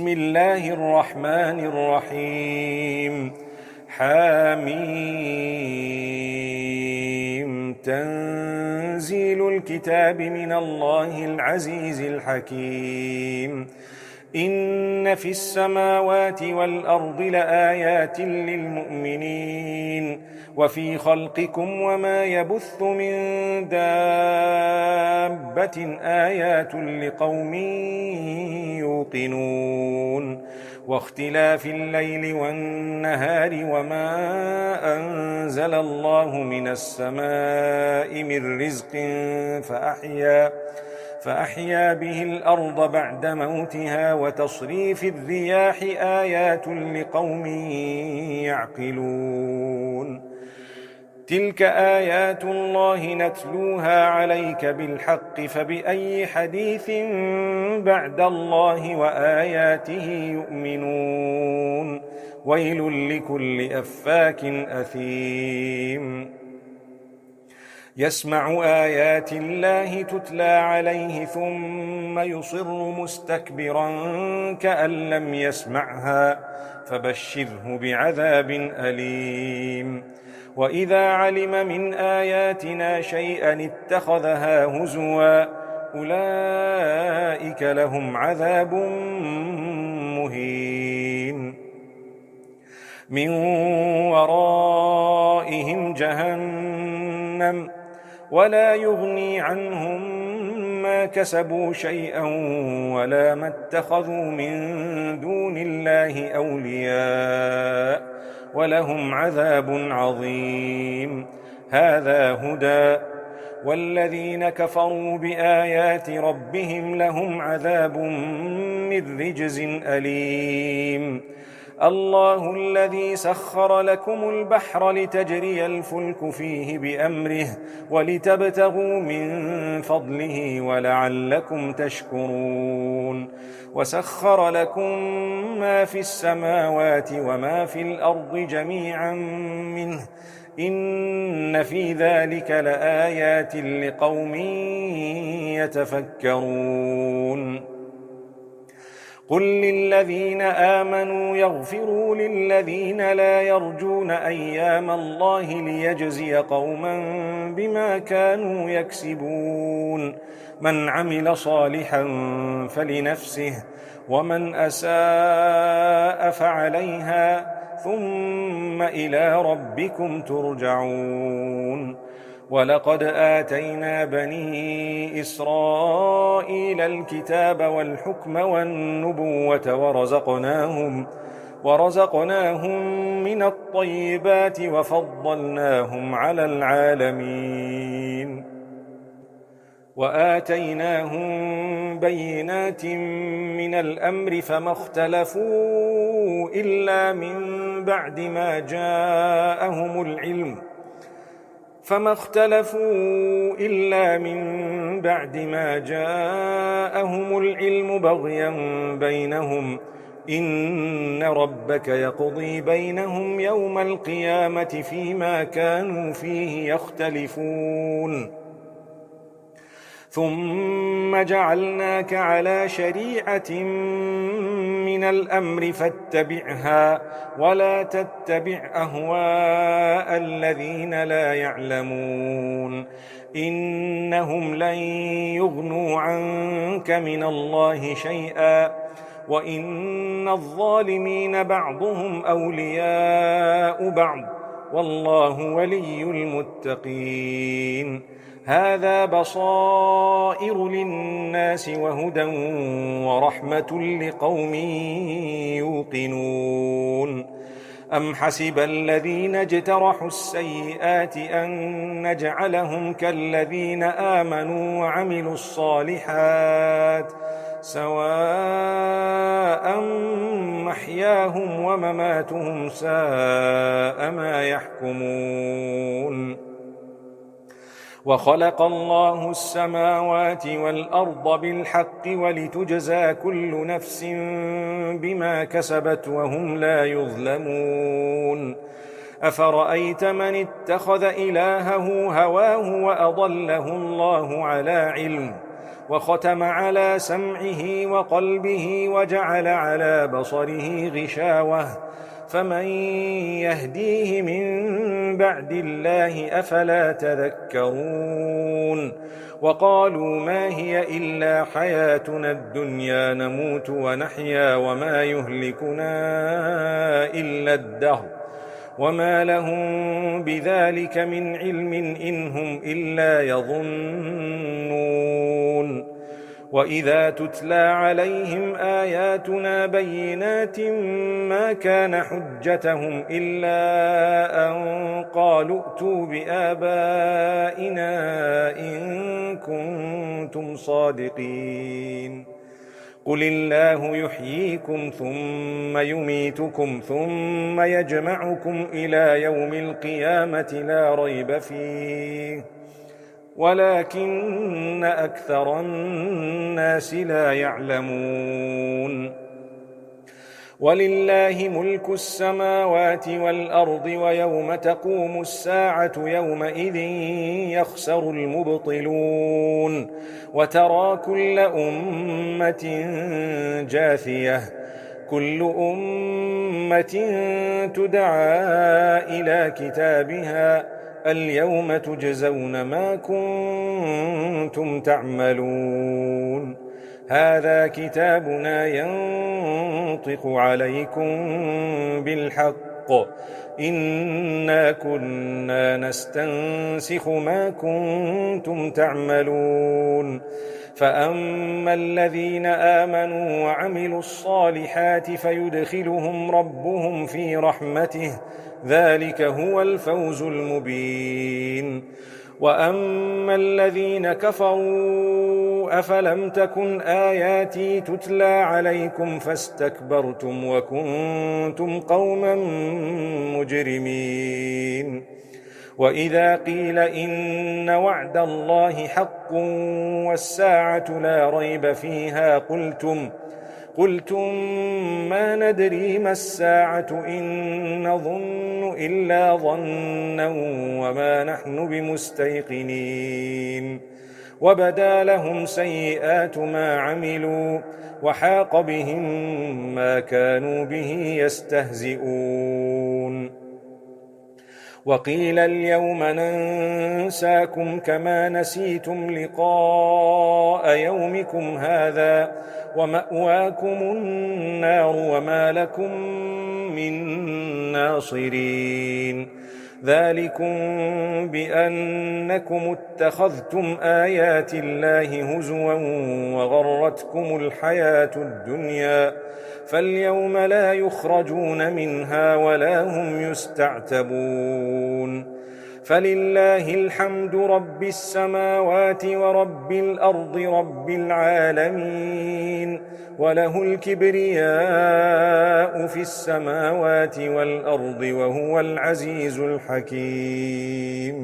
بسم الله الرحمن الرحيم حميم تنزيل الكتاب من الله العزيز الحكيم إن في السماوات والأرض لآيات للمؤمنين وفي خلقكم وما يبث من دابة آيات لقوم يوقنون واختلاف الليل والنهار وما أنزل الله من السماء من رزق فأحيا به الأرض بعد موتها وتصريف الرياح آيات لقوم يعقلون تلك آيات الله نتلوها عليك بالحق فبأي حديث بعد الله وآياته يؤمنون ويل لكل أفاك أثيم يسمع آيات الله تتلى عليه ثم يصر مستكبرا كأن لم يسمعها فبشره بعذاب أليم وإذا علم من آياتنا شيئا اتخذها هزوا أولئك لهم عذاب مهين من ورائهم جهنم ولا يغني عنهم ما كسبوا شيئا ولا ما اتخذوا من دون الله أولياء ولهم عذاب عظيم هذا هدى والذين كفروا بآيات ربهم لهم عذاب من رجز أليم الله الذي سخر لكم البحر لتجري الفلك فيه بأمره ولتبتغوا من فضله ولعلكم تشكرون وسخر لكم ما في السماوات وما في الأرض جميعا منه إن في ذلك لآيات لقوم يتفكرون قل للذين آمنوا يغفروا للذين لا يرجون أيام الله ليجزي قوما بما كانوا يكسبون من عمل صالحا فلنفسه ومن أساء فعليها ثم إلى ربكم ترجعون ولقد آتينا بني إسرائيل الكتاب والحكم والنبوة ورزقناهم من الطيبات وفضلناهم على العالمين وآتيناهم بينات من الأمر فما اختلفوا إلا من بعد ما جاءهم العلم بغيا بينهم إن ربك يقضي بينهم يوم القيامة فيما كانوا فيه يختلفون ثم جعلناك على شريعة من الأمر فاتبعها ولا تتبع أهواء الذين لا يعلمون إنهم لن يغنوا عنك من الله شيئا وإن الظالمين بعضهم أولياء بعض والله ولي المتقين هذا بصائر للناس وهدى ورحمة لقوم يوقنون أم حسب الذين اجترحوا السيئات أن نجعلهم كالذين آمنوا وعملوا الصالحات سواء محياهم ومماتهم ساء ما يحكمون وخلق الله السماوات والأرض بالحق ولتجزى كل نفس بما كسبت وهم لا يظلمون أفرأيت من اتخذ إلهه هواه وأضله الله على علم وختم على سمعه وقلبه وجعل على بصره غشاوة فمن يهديه من بعد الله أفلا تذكرون وقالوا ما هي إلا حياتنا الدنيا نموت ونحيا وما يهلكنا إلا الدهر وما لهم بذلك من علم إن هم إلا يظنون وإذا تتلى عليهم آياتنا بينات ما كان حجتهم إلا أن قالوا ائتوا بآبائنا إن كنتم صادقين قل الله يحييكم ثم يميتكم ثم يجمعكم إلى يوم القيامة لا ريب فيه ولكن أكثر الناس لا يعلمون ولله ملك السماوات والأرض ويوم تقوم الساعة يومئذ يخسر المبطلون وترى كل أمة جاثية كل أمة تدعى إلى كتابها اليوم تجزون ما كنتم تعملون هذا كتابنا ينطق عليكم بالحق إنا كنا نستنسخ ما كنتم تعملون فأما الذين آمنوا وعملوا الصالحات فيدخلهم ربهم في رحمته ذلك هو الفوز المبين وأما الذين كفروا أفلم تكن آياتي تتلى عليكم فاستكبرتم وكنتم قوما مجرمين وإذا قيل إن وعد الله حق والساعة لا ريب فيها قلتم ما ندري ما الساعة إن نظن إلا ظنا وما نحن بمستيقنين وبدا لهم سيئات ما عملوا وحاق بهم ما كانوا به يستهزئون وقيل اليوم ننساكم كما نسيتم لقاء يومكم هذا ومأواكم النار وما لكم من ناصرين ذلكم بأنكم اتخذتم آيات الله هزوا وغرتكم الحياة الدنيا فاليوم لا يخرجون منها ولا هم يستعتبون فلله الحمد رب السماوات ورب الأرض رب العالمين وله الكبرياء في السماوات والأرض وهو العزيز الحكيم